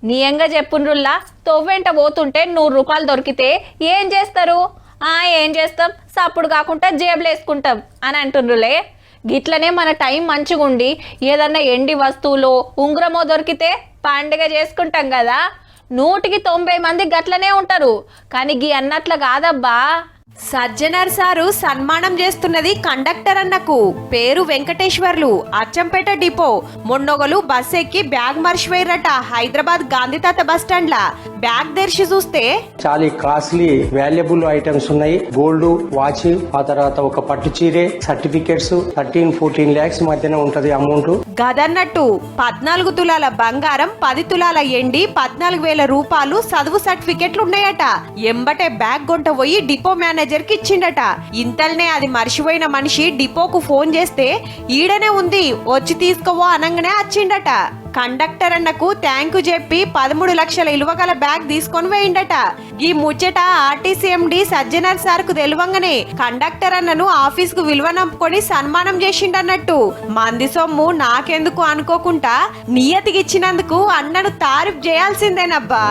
నియంగా చెప్పుండ్రుల్లా తొవ్వెంట పోతుంటే 100 రూపాయలు దొరికితే ఏం చేస్తారు? ఏం చేస్తాం, సప్పుడు కాకుండా జేబులు వేసుకుంటాం అని అంటుండ్రులే. గిట్లనే మన టైం మంచిగుండి ఏదన్నా ఎండి వస్తువులో ఉంగరమో దొరికితే పండుగ చేసుకుంటాం కదా. 100కి 90 మంది గట్లనే ఉంటారు, కానీ గీ అన్నట్ల కాదబ్బా. సజ్జనర్ సారు సన్మానం చేస్తున్నది కండక్టర్ అన్నకు. పేరు వెంకటేశ్వర్లు, అచ్చంపేట డిపో. మొన్నొగలు బస్ ఎక్కి బ్యాగ్ మర్చిపోయారట హైదరాబాద్ గాంధీతాత బస్ స్టాండ్ లా. బ్యాగ్ తెరిచి చూస్తే చాలా కాస్ట్లీ వాల్యుబుల్ ఐటమ్స్ ఉన్నాయి. గోల్డ్ వాచ్, ఆ తర్వాత ఒక పట్టు చీరే, సర్టిఫికెట్స్ 13-14 lakhs మధ్యన ఉంటది అమౌంట్. గదన్నట్టు 14 తులాల బంగారం, 10 తులాల ఎండి, 14,000 రూపాయలు చదువు సర్టిఫికెట్లు ఉన్నాయట. ఎంబటే బ్యాగ్ గొంట పోయి డిపో మేనేజర్ కి ఇచ్చిండట. ఇంతల్నే అది మర్చిపోయిన మనిషి డిపోకు ఫోన్ చేస్తే ఈడనే ఉంది వచ్చి తీసుకోవో అనంగానే వచ్చిండట. కండక్టర్ అన్నకు థ్యాంక్ యూ చెప్పి 13 లక్షల విలువ గల బ్యాగ్ తీసుకొని వేయిండట. ఈ ముచ్చట ఆర్టీసీ ఎండి సజ్జనర్ సార్ కు తెలివంగానే కండక్టర్ అన్నను ఆఫీస్ కు విలువ నంపుకొని సన్మానం చేసిండన్నట్టు. మంది సొమ్ము నాకెందుకు అనుకోకుండా నియతికిచ్చినందుకు అన్నను తారీఫ్ చేయాల్సిందేనబ్బా.